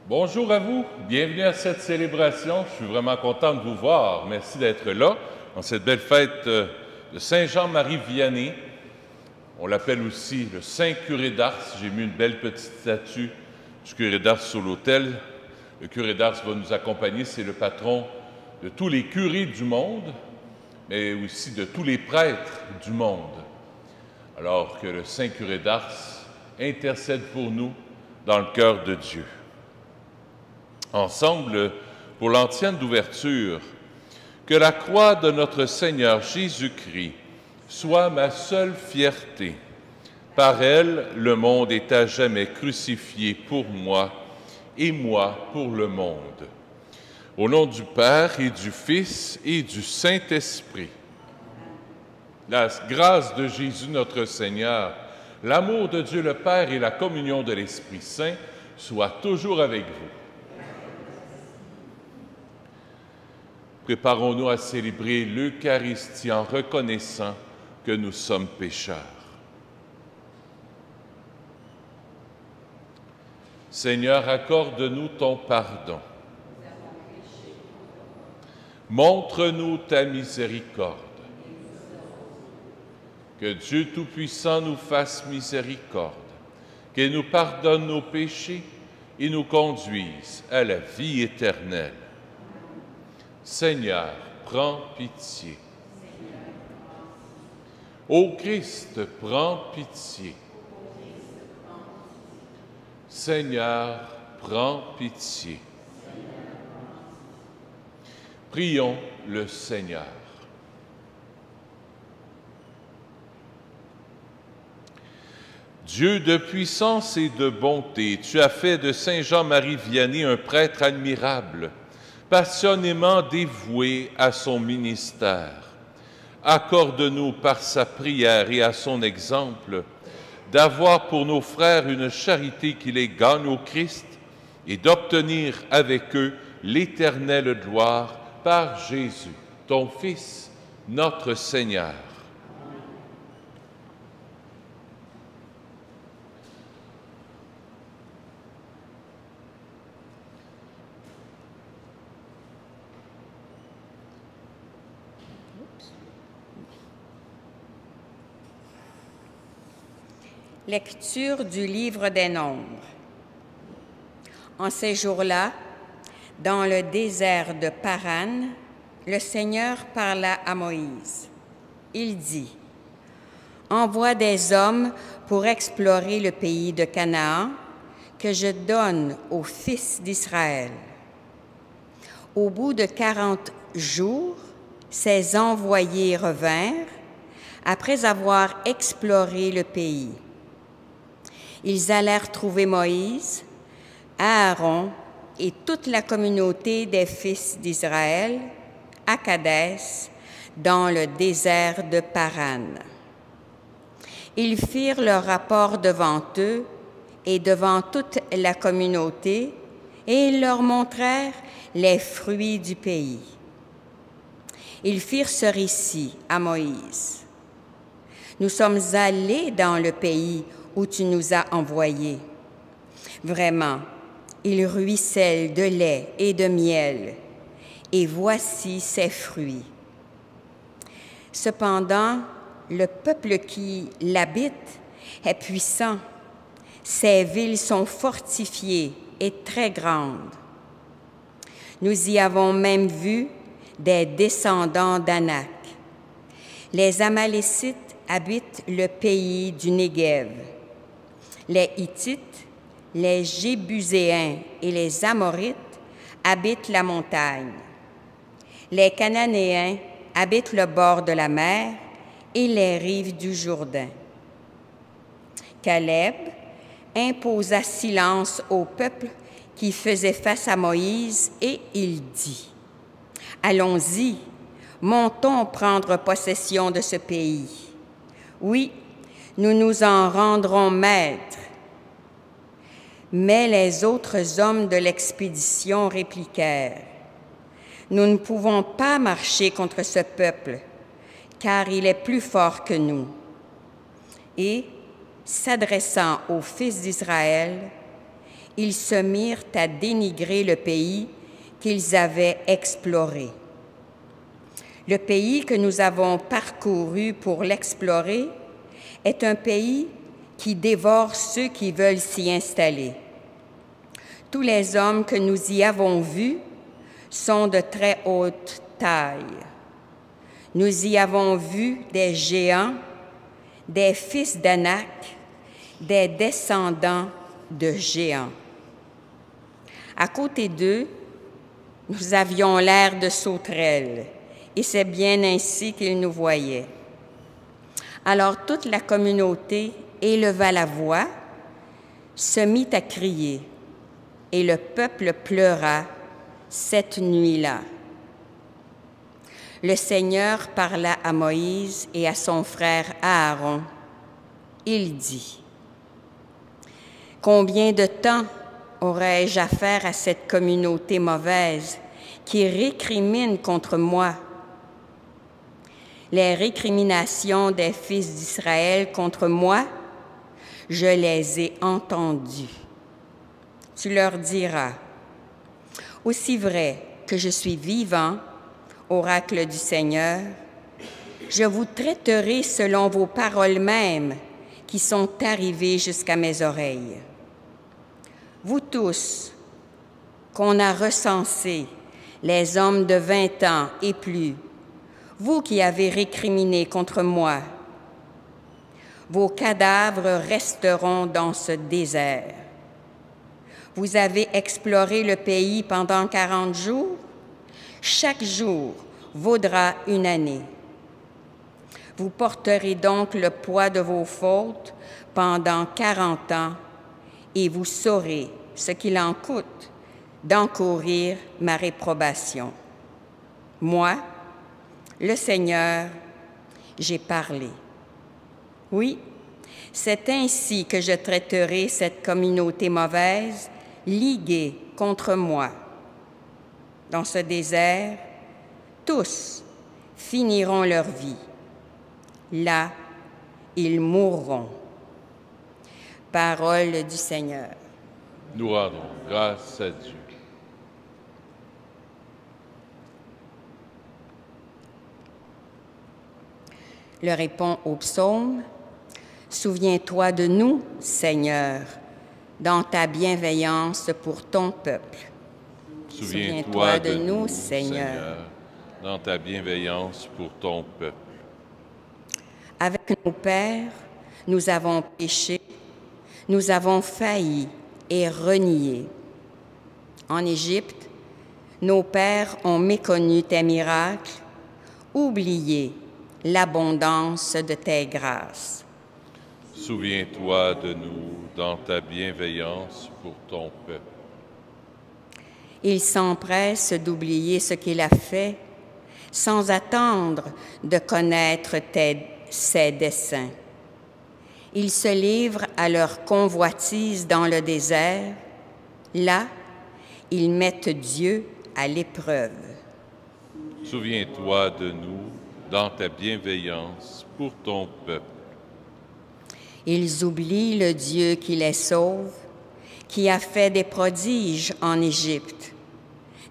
Bonjour à vous, bienvenue à cette célébration. Je suis vraiment content de vous voir. Merci d'être là en cette belle fête de Saint-Jean-Marie Vianney. On l'appelle aussi le Saint Curé d'Ars. J'ai mis une belle petite statue du Curé d'Ars sur l'autel. Le Curé d'Ars va nous accompagner, c'est le patron de tous les curés du monde, mais aussi de tous les prêtres du monde. Alors que le Saint Curé d'Ars intercède pour nous dans le cœur de Dieu. Ensemble, pour l'antienne d'ouverture, que la croix de notre Seigneur Jésus-Christ soit ma seule fierté. Par elle, le monde est à jamais crucifié pour moi et moi pour le monde. Au nom du Père et du Fils et du Saint-Esprit, la grâce de Jésus notre Seigneur, l'amour de Dieu le Père et la communion de l'Esprit Saint soient toujours avec vous. Préparons-nous à célébrer l'Eucharistie en reconnaissant que nous sommes pécheurs. Seigneur, accorde-nous ton pardon. Montre-nous ta miséricorde. Que Dieu Tout-Puissant nous fasse miséricorde, qu'il nous pardonne nos péchés et nous conduise à la vie éternelle. Seigneur, prends pitié. Ô Christ, prends pitié. Seigneur, prends pitié. Prions le Seigneur. Dieu de puissance et de bonté, tu as fait de Saint Jean-Marie Vianney un prêtre admirable, passionnément dévoué à son ministère. Accorde-nous par sa prière et à son exemple d'avoir pour nos frères une charité qui les gagne au Christ et d'obtenir avec eux l'éternelle gloire par Jésus, ton Fils, notre Seigneur. Lecture du livre des Nombres. En ces jours-là, dans le désert de Paran, le Seigneur parla à Moïse. Il dit, « Envoie des hommes pour explorer le pays de Canaan que je donne aux fils d'Israël. » Au bout de 40 jours, ces envoyés revinrent après avoir exploré le pays. Ils allèrent trouver Moïse, Aaron et toute la communauté des fils d'Israël à Kadès, dans le désert de Paran. Ils firent leur rapport devant eux et devant toute la communauté, et ils leur montrèrent les fruits du pays. Ils firent ce récit à Moïse. « Nous sommes allés dans le pays où tu nous as envoyés. Vraiment, il ruisselle de lait et de miel, et voici ses fruits. Cependant, le peuple qui l'habite est puissant, ses villes sont fortifiées et très grandes. Nous y avons même vu des descendants d'Anak. Les Amalécites habitent le pays du Néguev. Les Hittites, les Jébuséens et les Amorites habitent la montagne. Les Cananéens habitent le bord de la mer et les rives du Jourdain. Caleb imposa silence au peuple qui faisait face à Moïse et il dit, « Allons-y, montons prendre possession de ce pays. Oui, nous nous en rendrons maîtres. » Mais les autres hommes de l'expédition répliquèrent, « Nous ne pouvons pas marcher contre ce peuple, car il est plus fort que nous. » Et, s'adressant aux fils d'Israël, ils se mirent à dénigrer le pays qu'ils avaient exploré. Le pays que nous avons parcouru pour l'explorer est un pays qui dévore ceux qui veulent s'y installer. Tous les hommes que nous y avons vus sont de très haute taille. Nous y avons vu des géants, des fils d'Anak, des descendants de géants. À côté d'eux, nous avions l'air de sauterelles, et c'est bien ainsi qu'ils nous voyaient. Alors toute la communauté éleva la voix, se mit à crier, et le peuple pleura cette nuit-là. Le Seigneur parla à Moïse et à son frère Aaron. Il dit, « Combien de temps aurais-je à faire à cette communauté mauvaise qui récrimine contre moi? Les récriminations des fils d'Israël contre moi, je les ai entendues. Tu leur diras, « Aussi vrai que je suis vivant, oracle du Seigneur, je vous traiterai selon vos paroles mêmes qui sont arrivées jusqu'à mes oreilles. Vous tous, qu'on a recensés, les hommes de 20 ans et plus, vous qui avez récriminé contre moi, vos cadavres resteront dans ce désert. Vous avez exploré le pays pendant 40 jours. Chaque jour vaudra une année. Vous porterez donc le poids de vos fautes pendant 40 ans et vous saurez ce qu'il en coûte d'encourir ma réprobation. Moi, le Seigneur, j'ai parlé. Oui, c'est ainsi que je traiterai cette communauté mauvaise, liguée contre moi. Dans ce désert, tous finiront leur vie. Là, ils mourront. » Parole du Seigneur. Nous rendons grâce à Dieu. Le répond au psaume. Souviens-toi de nous, Seigneur, dans ta bienveillance pour ton peuple. Souviens-toi de nous, Seigneur, dans ta bienveillance pour ton peuple. Avec nos pères, nous avons péché, nous avons failli et renié. En Égypte, nos pères ont méconnu tes miracles, oublié l'abondance de tes grâces. Souviens-toi de nous dans ta bienveillance pour ton peuple. Il s'empresse d'oublier ce qu'il a fait, sans attendre de connaître ses desseins. Ils se livrent à leur convoitise dans le désert. Là, ils mettent Dieu à l'épreuve. Souviens-toi de nous dans ta bienveillance pour ton peuple. Ils oublient le Dieu qui les sauve, qui a fait des prodiges en Égypte,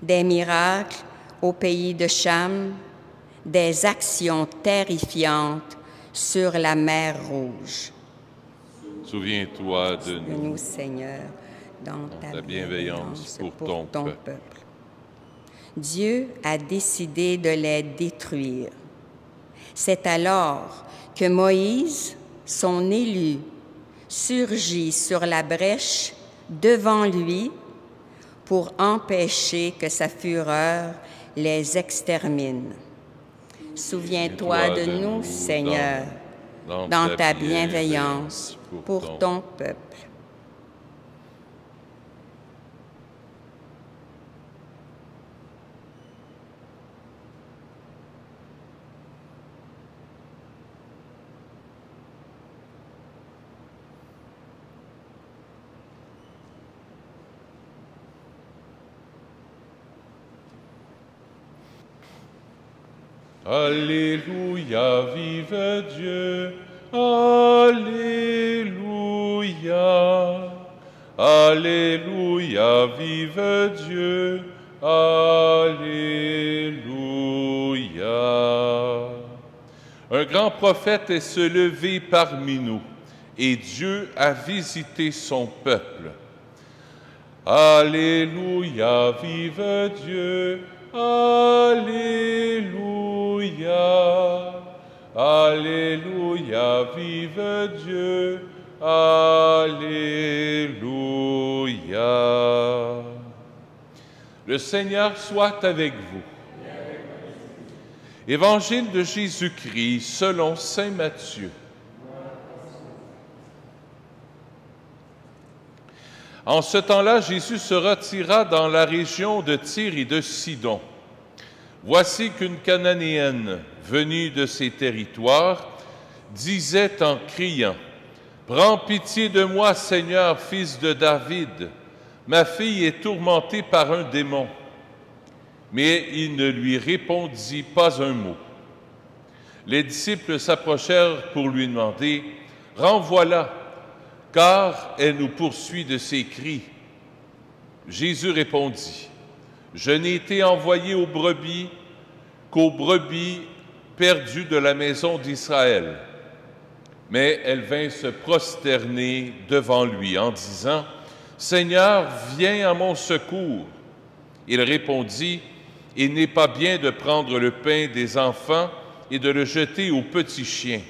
des miracles au pays de Cham, des actions terrifiantes sur la mer Rouge. Souviens-toi de nous, Seigneur, dans ta bienveillance pour ton peuple. Dieu a décidé de les détruire. C'est alors que Moïse, son élu, surgit sur la brèche devant lui pour empêcher que sa fureur les extermine. Souviens-toi de nous, Seigneur, dans ta bienveillance pour ton peuple. Alléluia, vive Dieu. Alléluia. Alléluia, vive Dieu. Alléluia. Un grand prophète est se levé parmi nous, et Dieu a visité son peuple. Alléluia, vive Dieu. Alléluia. Alléluia, vive Dieu. Alléluia. Le Seigneur soit avec vous. Évangile de Jésus-Christ selon saint Matthieu. En ce temps-là, Jésus se retira dans la région de Tyr et de Sidon. Voici qu'une Cananéenne, venue de ces territoires, disait en criant, « Prends pitié de moi, Seigneur, fils de David. Ma fille est tourmentée par un démon. » Mais il ne lui répondit pas un mot. Les disciples s'approchèrent pour lui demander, « Renvoie-la, car elle nous poursuit de ses cris. » Jésus répondit, « Je n'ai été envoyé aux brebis qu'aux brebis perdues de la maison d'Israël. » Mais elle vint se prosterner devant lui en disant, « Seigneur, viens à mon secours. » Il répondit, « Il n'est pas bien de prendre le pain des enfants et de le jeter aux petits chiens. »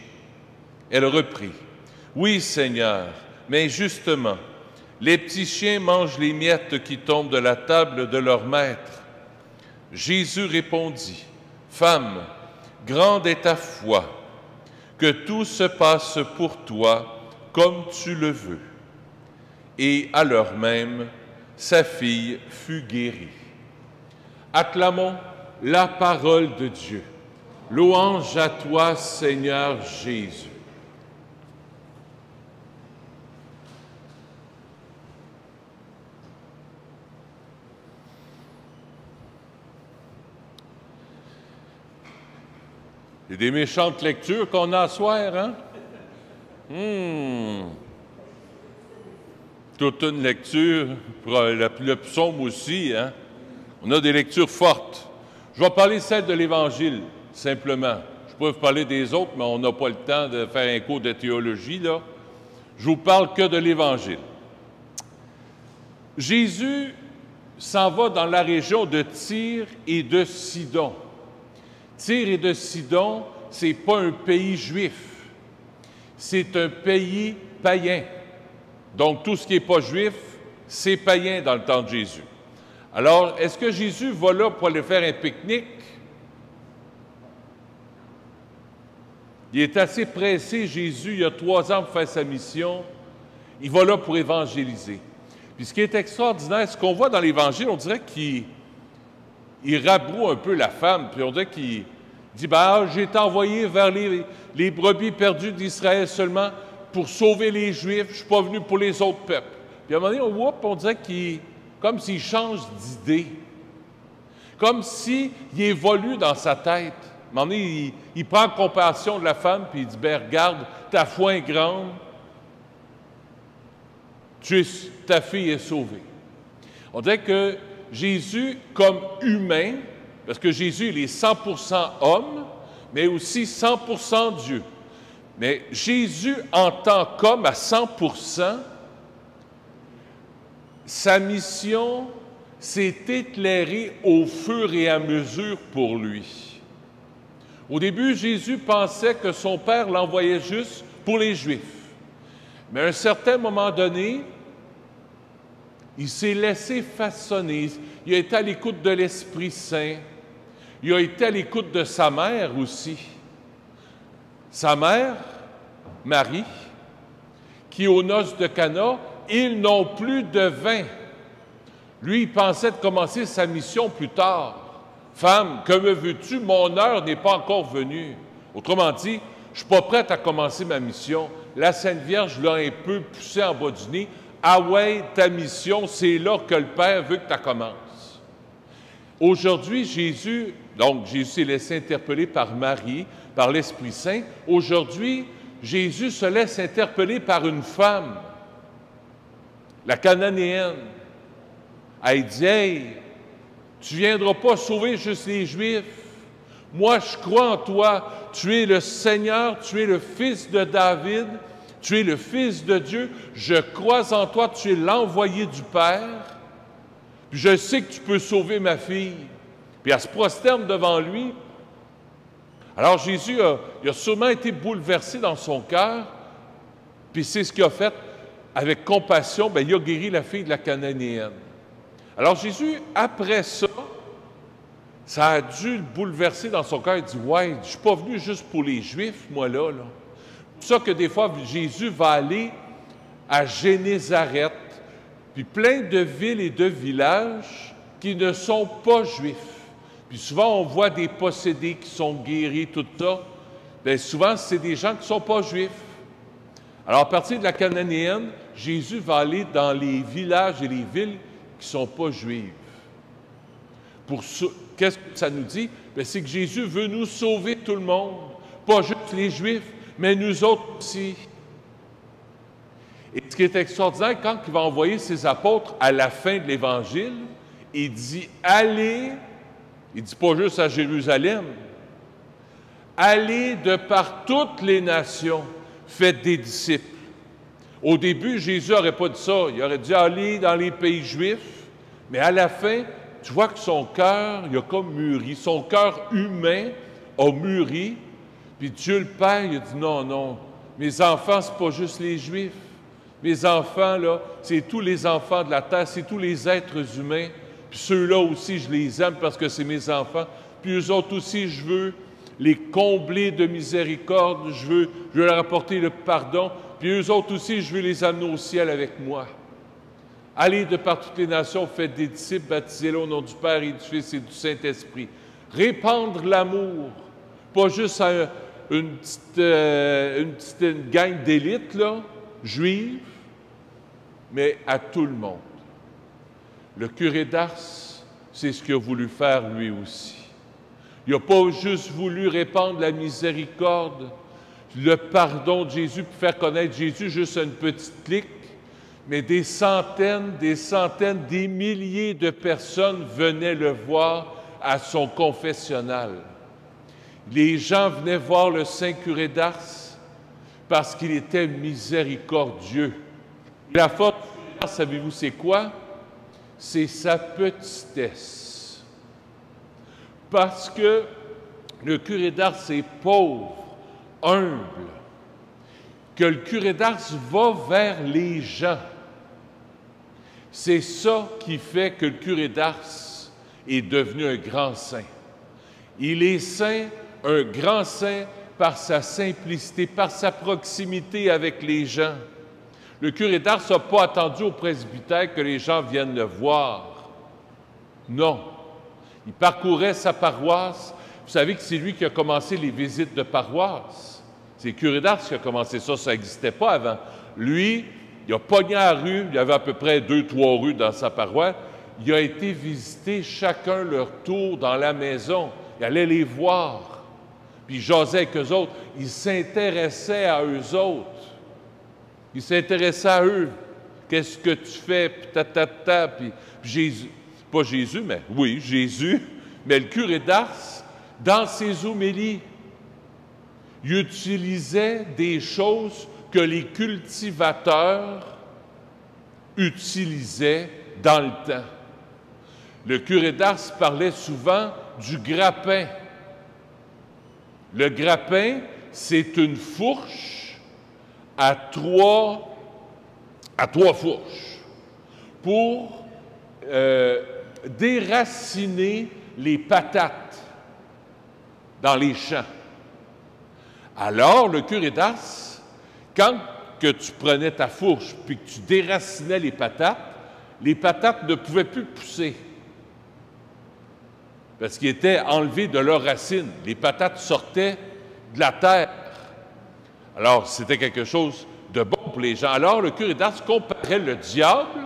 Elle reprit, « Oui, Seigneur, mais justement, les petits chiens mangent les miettes qui tombent de la table de leur maître. » Jésus répondit, « Femme, grande est ta foi, que tout se passe pour toi comme tu le veux. » Et à l'heure même, sa fille fut guérie. Acclamons la parole de Dieu. Louange à toi, Seigneur Jésus. C'est des méchantes lectures qu'on a à soir, hein? Toute une lecture, pour le psaume aussi, hein? On a des lectures fortes. Je vais parler celle de l'Évangile, simplement. Je peux vous parler des autres, mais on n'a pas le temps de faire un cours de théologie, là. Je vous parle que de l'Évangile. Jésus s'en va dans la région de Tyr et de Sidon. Tyr et de Sidon, ce n'est pas un pays juif, c'est un pays païen. Donc, tout ce qui n'est pas juif, c'est païen dans le temps de Jésus. Alors, est-ce que Jésus va là pour aller faire un pique-nique? Il est assez pressé, Jésus, il y a 3 ans pour faire sa mission. Il va là pour évangéliser. Puis ce qui est extraordinaire, ce qu'on voit dans l'Évangile, on dirait qu'il rabroue un peu la femme, puis on dirait qu'il dit, « j'ai été envoyé vers les brebis perdues d'Israël seulement pour sauver les Juifs, je ne suis pas venu pour les autres peuples. » Puis à un moment donné, on dirait comme s'il change d'idée, comme s'il évolue dans sa tête. À un moment donné, il prend compassion de la femme, puis il dit, « regarde, ta foi est grande, ta fille est sauvée. » On dirait que Jésus, comme humain, parce que Jésus, il est 100% homme, mais aussi 100% Dieu. Mais Jésus, en tant qu'homme à 100%, sa mission s'est éclairée au fur et à mesure pour lui. Au début, Jésus pensait que son Père l'envoyait juste pour les Juifs. Mais à un certain moment donné, il s'est laissé façonner. Il a été à l'écoute de l'Esprit Saint. Il a été à l'écoute de sa mère aussi. Sa mère, Marie, qui aux noces de Cana, ils n'ont plus de vin. Lui, il pensait de commencer sa mission plus tard. « Femme, que me veux-tu? Mon heure n'est pas encore venue. » Autrement dit, je ne suis pas prête à commencer ma mission. La Sainte Vierge l'a un peu poussé en bas du nez. « Ah ouais, ta mission, c'est là que le Père veut que tu commences. » Aujourd'hui, Jésus s'est laissé interpeller par Marie, par l'Esprit Saint. Aujourd'hui, Jésus se laisse interpeller par une femme. la Cananéenne. Elle dit, « Hey, tu ne viendras pas sauver juste les Juifs. Moi, je crois en toi. Tu es le Seigneur, tu es le Fils de David, tu es le Fils de Dieu. Je crois en toi, tu es l'envoyé du Père. Puis je sais que tu peux sauver ma fille. » Puis elle se prosterne devant lui. Alors Jésus il a sûrement été bouleversé dans son cœur. Puis c'est ce qu'il a fait. Avec compassion, bien, il a guéri la fille de la Cananéenne. Alors Jésus, après ça, ça a dû le bouleverser dans son cœur. Il dit, « Ouais, je ne suis pas venu juste pour les Juifs, moi là. » C'est pour ça que des fois, Jésus va aller à Génézareth, puis plein de villes et de villages qui ne sont pas juifs. Puis souvent, on voit des possédés qui sont guéris, tout ça. Bien, souvent, c'est des gens qui ne sont pas juifs. Alors, à partir de la Cananéenne, Jésus va aller dans les villages et les villes qui ne sont pas juives. Qu'est-ce que ça nous dit? C'est que Jésus veut nous sauver tout le monde, pas juste les Juifs, mais nous autres aussi. Et ce qui est extraordinaire, quand il va envoyer ses apôtres à la fin de l'Évangile, il dit « Allez », il ne dit pas juste à Jérusalem, « Allez de par toutes les nations, faites des disciples. » Au début, Jésus n'aurait pas dit ça. Il aurait dit « Allez dans les pays juifs », mais à la fin, tu vois que son cœur, il a comme mûri. Son cœur humain a mûri. Puis Dieu le Père, il a dit, non, non, mes enfants, ce n'est pas juste les Juifs. Mes enfants, là, c'est tous les enfants de la terre, c'est tous les êtres humains. Puis ceux-là aussi, je les aime parce que c'est mes enfants. Puis eux autres aussi, je veux les combler de miséricorde. Je veux leur apporter le pardon. Puis eux autres aussi, je veux les amener au ciel avec moi. Allez de par toutes les nations, faites des disciples, baptisez-les au nom du Père et du Fils et du Saint-Esprit. Répandre l'amour, pas juste à une petite gang d'élite, là, juive, mais à tout le monde. Le curé d'Ars, c'est ce qu'il a voulu faire lui aussi. Il n'a pas juste voulu répandre la miséricorde, le pardon de Jésus, pour faire connaître Jésus juste à une petite clique, mais des centaines, des milliers de personnes venaient le voir à son confessionnal. Les gens venaient voir le saint curé d'Ars parce qu'il était miséricordieux. La faute, savez-vous c'est quoi? C'est sa petitesse. Parce que le curé d'Ars est pauvre, humble, que le curé d'Ars va vers les gens. C'est ça qui fait que le curé d'Ars est devenu un grand saint. Il est saint, un grand saint, par sa simplicité, par sa proximité avec les gens. Le curé d'Ars n'a pas attendu au presbytère que les gens viennent le voir. Non. Il parcourait sa paroisse. Vous savez que c'est lui qui a commencé les visites de paroisse. C'est le curé d'Ars qui a commencé ça, ça n'existait pas avant. Lui, il a pogné la rue, il y avait à peu près 2-3 rues dans sa paroisse. Il a été visiter chacun leur tour dans la maison. Il allait les voir. Puis il jasait avec eux autres. Il s'intéressait à eux autres. Il s'intéressait à eux. Qu'est-ce que tu fais? Puis ta. Puis Jésus, pas Jésus, mais oui, Jésus, mais le curé d'Ars, dans ses homélies, il utilisait des choses que les cultivateurs utilisaient dans le temps. Le curé d'Ars parlait souvent du grappin. Le grappin, c'est une fourche à trois fourches pour déraciner les patates dans les champs. Alors, le curé d'Ars, quand que tu prenais ta fourche puis que tu déracinais les patates ne pouvaient plus pousser parce qu'ils étaient enlevés de leurs racines. Les patates sortaient de la terre. Alors, c'était quelque chose de bon pour les gens. Alors, le curé d'Ars comparait le diable,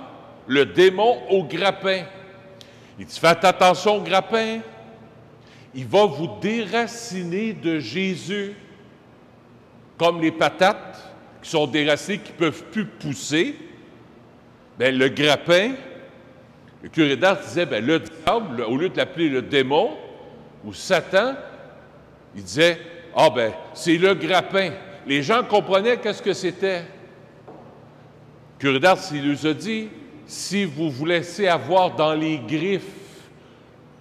le démon, au grappin. Il dit, faites attention au grappin. Il va vous déraciner de Jésus, comme les patates qui sont déracinées, qui ne peuvent plus pousser. Bien, le grappin, le curé d'Ars disait, bien, le diable, au lieu de l'appeler le démon ou Satan, il disait, ah ben, c'est le grappin. Les gens comprenaient qu'est-ce que c'était. Le curé d'Ars, il nous a dit, si vous vous laissez avoir dans les griffes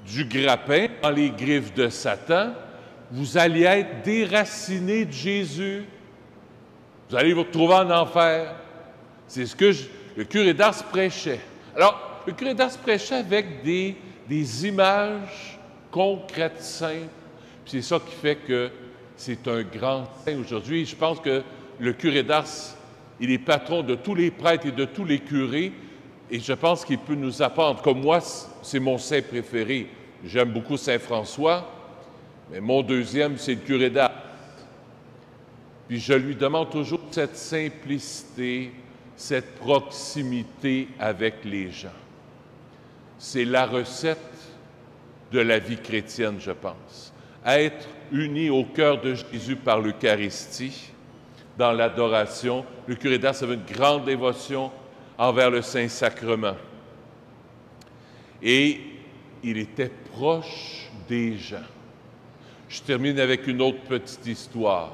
du grappin, dans les griffes de Satan, vous allez être déracinés de Jésus. Vous allez vous retrouver en enfer. C'est ce que le curé d'Ars prêchait. Alors, le curé d'Ars prêchait avec des images concrètes, simples. Puis c'est ça qui fait que c'est un grand saint aujourd'hui. Je pense que le curé d'Ars, il est patron de tous les prêtres et de tous les curés, et je pense qu'il peut nous apprendre. Comme moi, c'est mon saint préféré. J'aime beaucoup Saint François, mais mon deuxième, c'est le curé d'Ars. Puis je lui demande toujours cette simplicité, cette proximité avec les gens. C'est la recette de la vie chrétienne, je pense. Être unis au cœur de Jésus par l'Eucharistie, dans l'adoration. Le curé d'Ars avait une grande dévotion envers le Saint-Sacrement. Et il était proche des gens. Je termine avec une autre petite histoire.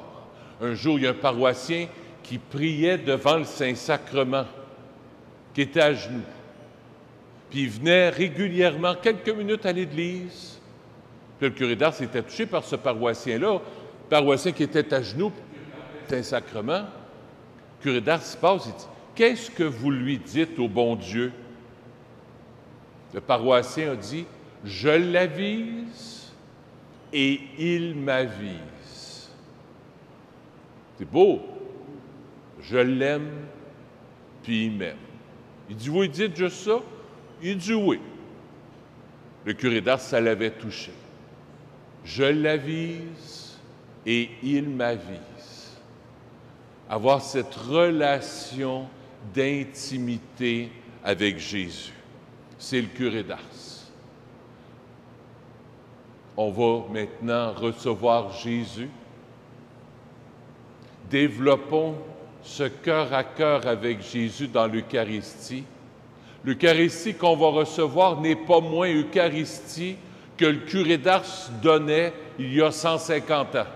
Un jour, il y a un paroissien qui priait devant le Saint-Sacrement, qui était à genoux. Puis il venait régulièrement, quelques minutes à l'église. Puis le curé d'Ars était touché par ce paroissien-là, le paroissien qui était à genoux, le Saint-Sacrement. Le curé d'Ars se passe, il dit, « Qu'est-ce que vous lui dites au bon Dieu? » Le paroissien a dit, « Je l'avise et il m'avise. » C'est beau. Je l'aime, puis il m'aime. Il dit, vous dites juste ça? Il dit oui. Le curé d'Ars, ça l'avait touché. Je l'avise et il m'avise. Avoir cette relation d'intimité avec Jésus. C'est le curé d'Ars. On va maintenant recevoir Jésus. Développons ce cœur à cœur avec Jésus dans l'Eucharistie. L'Eucharistie qu'on va recevoir n'est pas moins Eucharistie que le curé d'Ars donnait il y a 150 ans.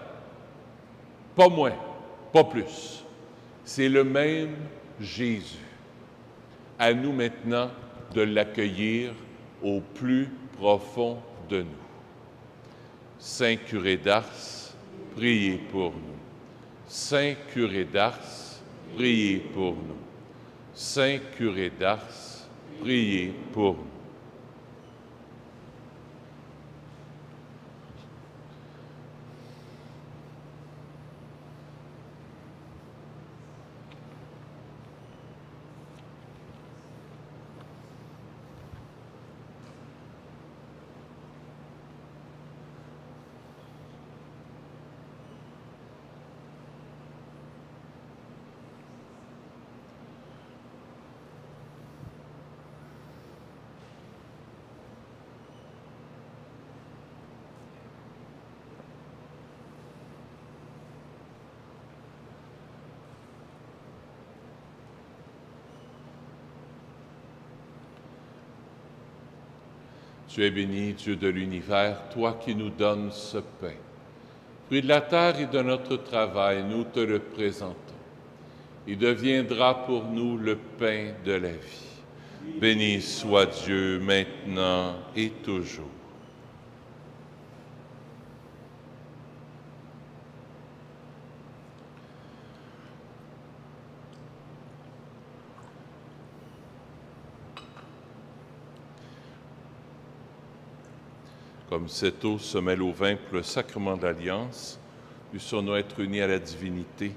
Pas moins, pas plus. C'est le même Jésus. À nous maintenant de l'accueillir au plus profond de nous. Saint curé d'Ars, priez pour nous. Saint curé d'Ars, priez pour nous. Saint curé d'Ars, priez pour nous. Tu es béni, Dieu de l'univers, toi qui nous donnes ce pain. Fruit de la terre et de notre travail, nous te le présentons. Il deviendra pour nous le pain de la vie. Béni soit Dieu maintenant et toujours. Comme cette eau se mêle au vin pour le sacrement d'alliance, puissions-nous être unis à la divinité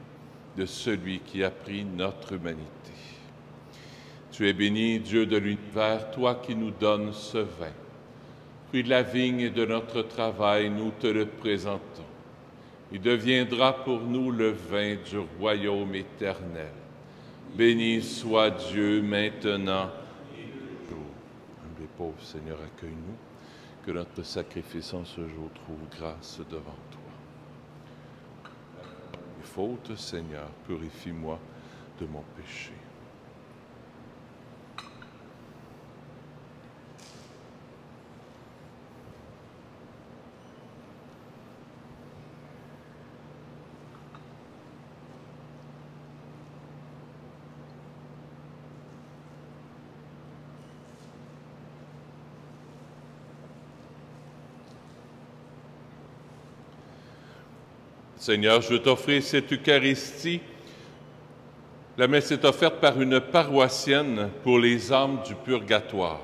de celui qui a pris notre humanité. Tu es béni, Dieu de l'univers, toi qui nous donnes ce vin. Fruit de la vigne et de notre travail, nous te le présentons. Il deviendra pour nous le vin du royaume éternel. Béni soit Dieu maintenant et toujours. Humble et pauvre Seigneur, accueille-nous. Que notre sacrifice en ce jour trouve grâce devant toi. Mes fautes, Seigneur, purifie-moi de mon péché. Seigneur, je veux t'offrir cette Eucharistie. La messe est offerte par une paroissienne pour les âmes du purgatoire.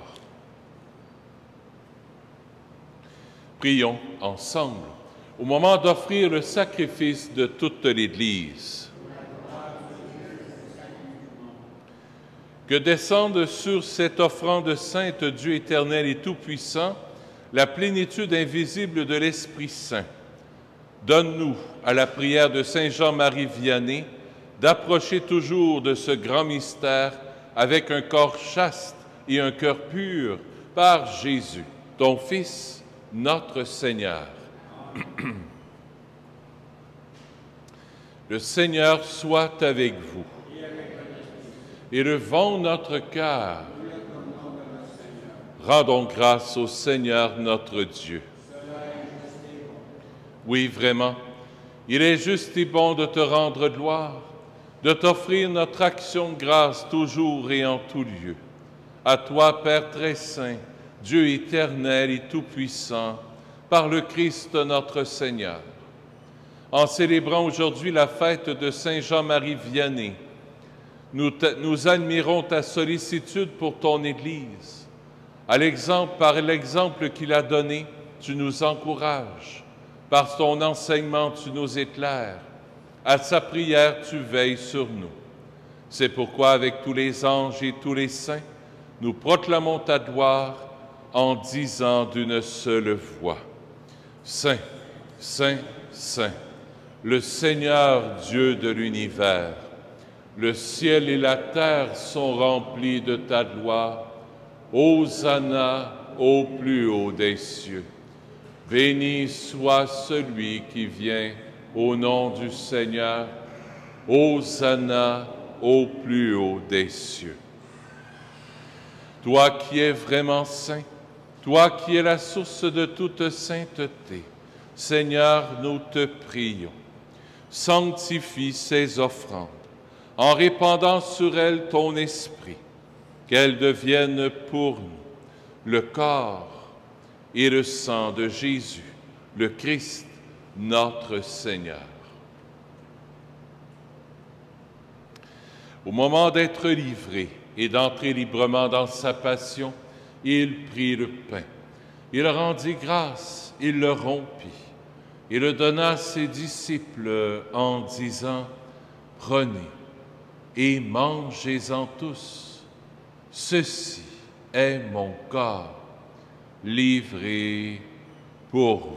Prions ensemble au moment d'offrir le sacrifice de toute l'Église. Que descende sur cette offrande sainte, Dieu éternel et tout-puissant, la plénitude invisible de l'Esprit Saint. Donne-nous, à la prière de Saint Jean-Marie Vianney, d'approcher toujours de ce grand mystère avec un corps chaste et un cœur pur par Jésus, ton Fils, notre Seigneur. Le Seigneur soit avec vous. Élevons notre cœur. Rendons grâce au Seigneur notre Dieu. Oui, vraiment, il est juste et bon de te rendre gloire, de t'offrir notre action de grâce toujours et en tout lieu. À toi, Père très saint, Dieu éternel et tout-puissant, par le Christ notre Seigneur. En célébrant aujourd'hui la fête de Saint Jean-Marie Vianney, nous admirons ta sollicitude pour ton Église. Par l'exemple qu'il a donné, tu nous encourages. Par ton enseignement, tu nous éclaires. À sa prière, tu veilles sur nous. C'est pourquoi, avec tous les anges et tous les saints, nous proclamons ta gloire en disant d'une seule voix: Saint, Saint, Saint, le Seigneur Dieu de l'univers, le ciel et la terre sont remplis de ta gloire. Hosanna au plus haut des cieux. Béni soit celui qui vient au nom du Seigneur. Hosanna au plus haut des cieux. Toi qui es vraiment saint, toi qui es la source de toute sainteté, Seigneur, nous te prions. Sanctifie ces offrandes en répandant sur elles ton esprit, qu'elles deviennent pour nous le corps et le sang de Jésus, le Christ, notre Seigneur. Au moment d'être livré et d'entrer librement dans sa passion, il prit le pain. Il rendit grâce, il le rompit et le donna à ses disciples en disant: « Prenez et mangez-en tous. Ceci est mon corps, livré pour vous. »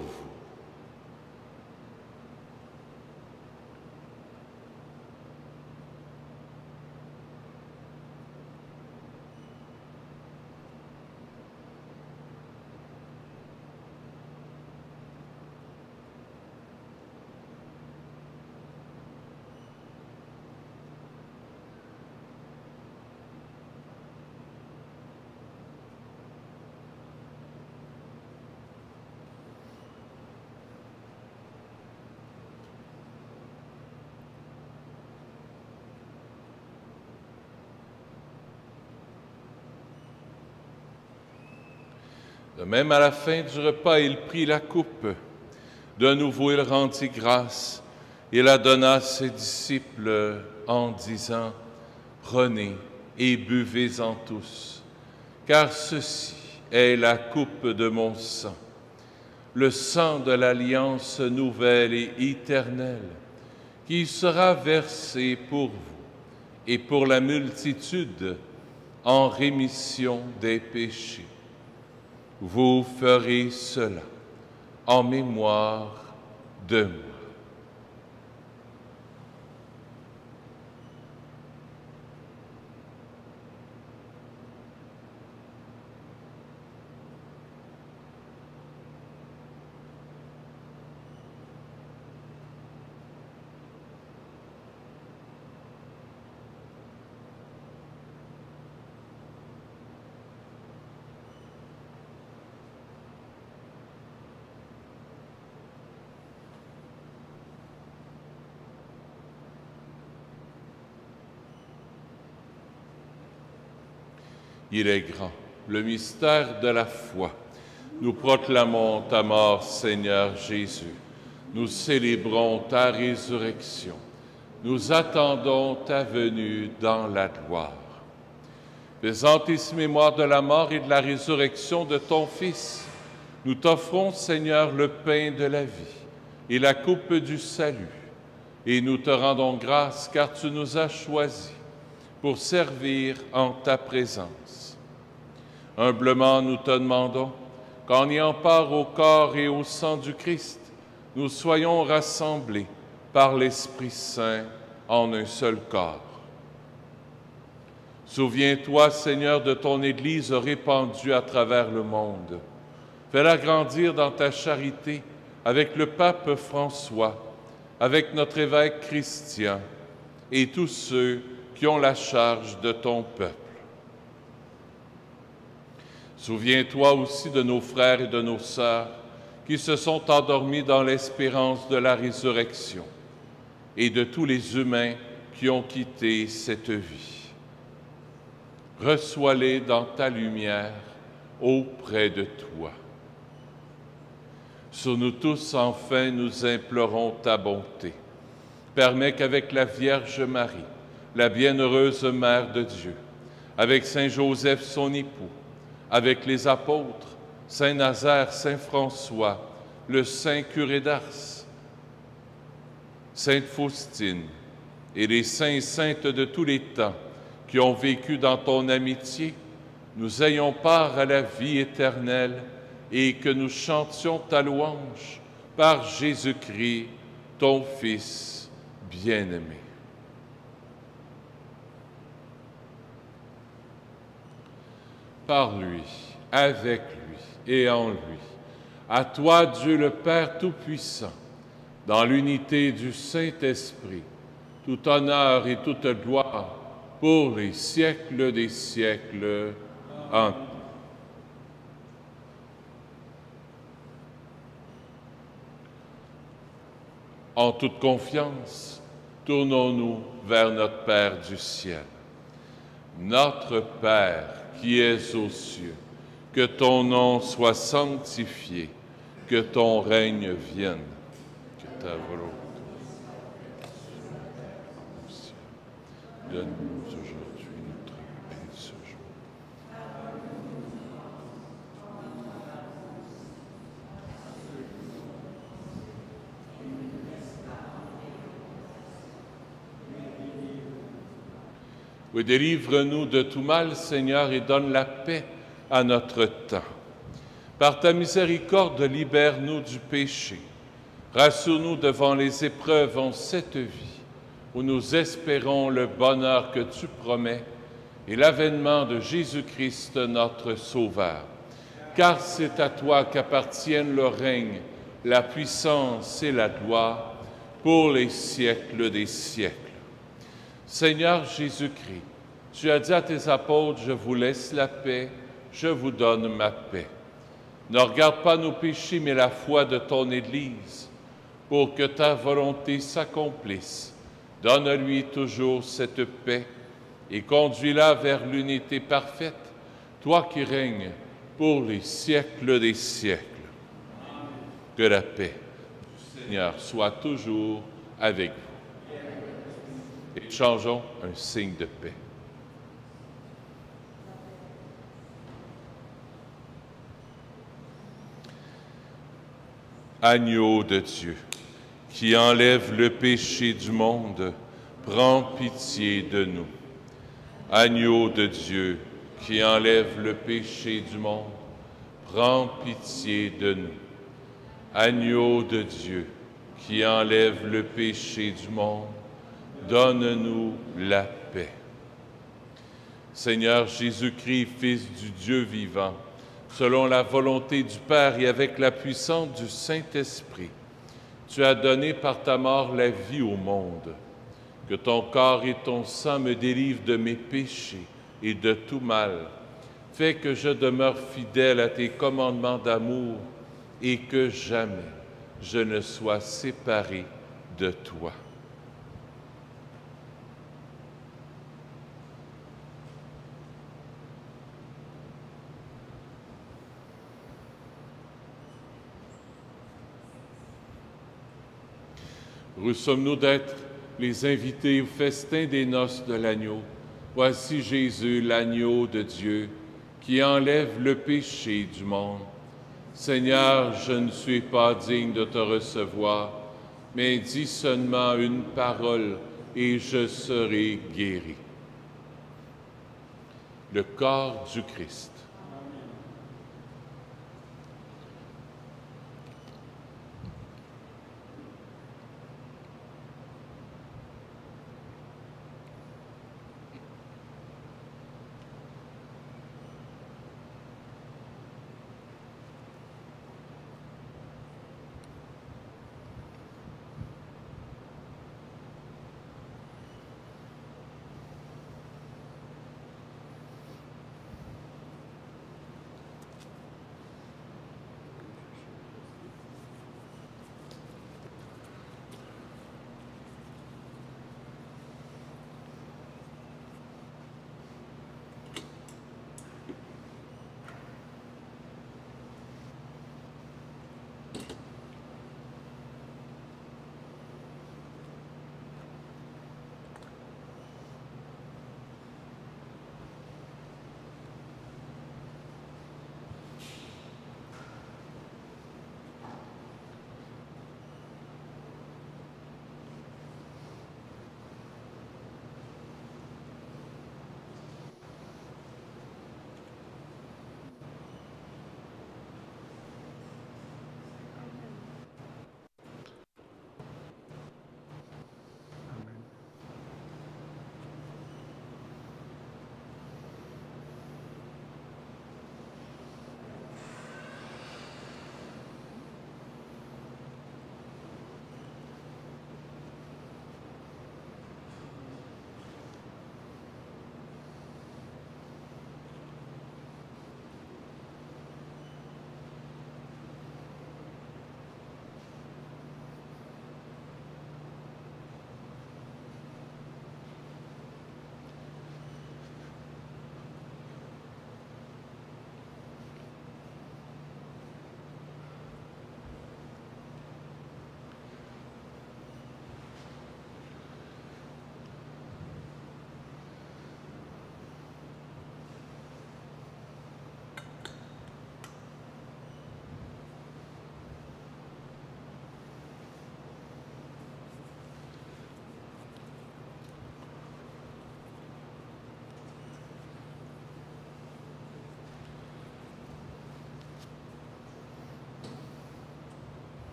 De même, à la fin du repas, il prit la coupe. De nouveau, il rendit grâce et la donna à ses disciples en disant: « Prenez et buvez-en tous, car ceci est la coupe de mon sang, le sang de l'alliance nouvelle et éternelle, qui sera versé pour vous et pour la multitude en rémission des péchés. Vous ferez cela en mémoire de moi. » Il est grand, le mystère de la foi. Nous proclamons ta mort, Seigneur Jésus. Nous célébrons ta résurrection. Nous attendons ta venue dans la gloire. Faisant ici mémoire de la mort et de la résurrection de ton Fils, nous t'offrons, Seigneur, le pain de la vie et la coupe du salut. Et nous te rendons grâce car tu nous as choisis pour servir en ta présence. Humblement, nous te demandons qu'en ayant part au corps et au sang du Christ, nous soyons rassemblés par l'Esprit Saint en un seul corps. Souviens-toi, Seigneur, de ton Église répandue à travers le monde. Fais-la grandir dans ta charité avec le pape François, avec notre évêque Christian et tous ceux qui ont la charge de ton peuple. Souviens-toi aussi de nos frères et de nos sœurs qui se sont endormis dans l'espérance de la résurrection et de tous les humains qui ont quitté cette vie. Reçois-les dans ta lumière auprès de toi. Sur nous tous, enfin, nous implorons ta bonté. Permets qu'avec la Vierge Marie, la bienheureuse Mère de Dieu, avec Saint Joseph, son époux, avec les apôtres, Saint Nazaire, Saint François, le Saint curé d'Ars, Sainte Faustine et les saints et saintes de tous les temps qui ont vécu dans ton amitié, nous ayons part à la vie éternelle et que nous chantions ta louange par Jésus-Christ, ton Fils bien-aimé. Par lui, avec lui et en lui, à toi, Dieu le Père Tout-Puissant, dans l'unité du Saint-Esprit, tout honneur et toute gloire pour les siècles des siècles. Amen. En toute confiance, tournons-nous vers notre Père du ciel. Notre Père qui es aux cieux, que ton nom soit sanctifié, que ton règne vienne, que ta volonté soit faite. Donne-nous aujourd'hui notre pain de ce jour. Oui, délivre-nous de tout mal, Seigneur, et donne la paix à notre temps. Par ta miséricorde, libère-nous du péché. Rassure-nous devant les épreuves en cette vie, où nous espérons le bonheur que tu promets et l'avènement de Jésus-Christ, notre Sauveur. Car c'est à toi qu'appartiennent le règne, la puissance et la gloire pour les siècles des siècles. Seigneur Jésus-Christ, tu as dit à tes apôtres, je vous laisse la paix, je vous donne ma paix. Ne regarde pas nos péchés, mais la foi de ton Église, pour que ta volonté s'accomplisse. Donne-lui toujours cette paix et conduis-la vers l'unité parfaite, toi qui règnes pour les siècles des siècles. Que la paix du Seigneur soit toujours avec vous. Et changeons un signe de paix. Agneau de Dieu, qui enlève le péché du monde, prends pitié de nous. Agneau de Dieu, qui enlève le péché du monde, prends pitié de nous. Agneau de Dieu, qui enlève le péché du monde, donne-nous la paix. Seigneur Jésus-Christ, Fils du Dieu vivant, selon la volonté du Père et avec la puissance du Saint-Esprit, tu as donné par ta mort la vie au monde. Que ton corps et ton sang me délivrent de mes péchés et de tout mal. Fais que je demeure fidèle à tes commandements d'amour et que jamais je ne sois séparé de toi. Heureux sommes-nous d'être les invités au festin des noces de l'agneau. Voici Jésus, l'agneau de Dieu, qui enlève le péché du monde. Seigneur, je ne suis pas digne de te recevoir, mais dis seulement une parole et je serai guéri. Le corps du Christ.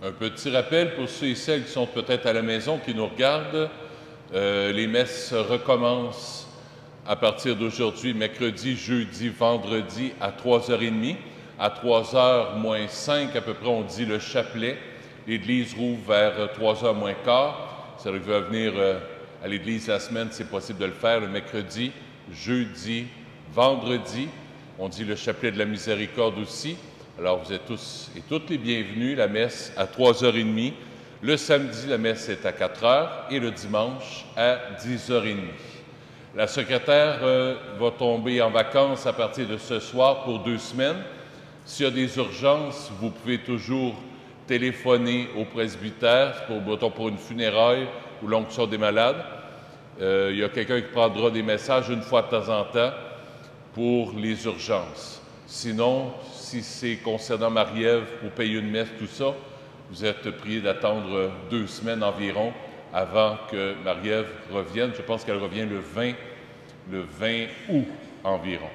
Un petit rappel pour ceux et celles qui sont peut-être à la maison, qui nous regardent. Les messes recommencent à partir d'aujourd'hui, mercredi, jeudi, vendredi à 3h30. À 3h moins 5 à peu près, on dit le chapelet. L'Église rouvre vers 3h moins quart. Ça veut venir à l'Église la semaine, c'est possible de le faire le mercredi, jeudi, vendredi. On dit le chapelet de la miséricorde aussi. Alors, vous êtes tous et toutes les bienvenus. La messe à 3h30. Le samedi, la messe est à 4h et le dimanche à 10h30. La secrétaire va tomber en vacances à partir de ce soir pour 2 semaines. S'il y a des urgences, vous pouvez toujours téléphoner au presbytère pour une funéraille ou l'onction des malades. Il y a quelqu'un qui prendra des messages une fois de temps en temps pour les urgences. Sinon, si c'est concernant Marie-Ève pour payer une messe, tout ça, vous êtes priés d'attendre 2 semaines environ avant que Marie-Ève revienne. Je pense qu'elle revient le 20 août environ.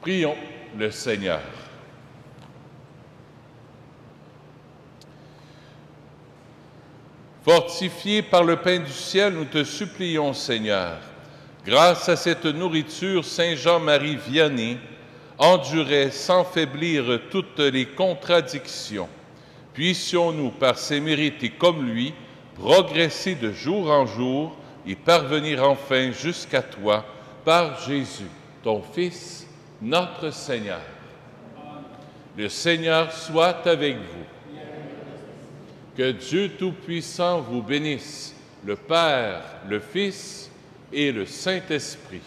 Prions le Seigneur. Fortifiés par le pain du ciel, nous te supplions, Seigneur, grâce à cette nourriture, Saint Jean-Marie Vianney endurait sans faiblir toutes les contradictions. Puissions-nous, par ses mérites et comme lui, progresser de jour en jour et parvenir enfin jusqu'à toi, par Jésus, ton Fils, notre Seigneur. Le Seigneur soit avec vous. Que Dieu Tout-Puissant vous bénisse, le Père, le Fils et le Saint-Esprit.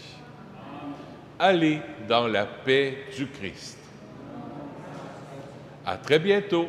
Allez dans la paix du Christ. À très bientôt.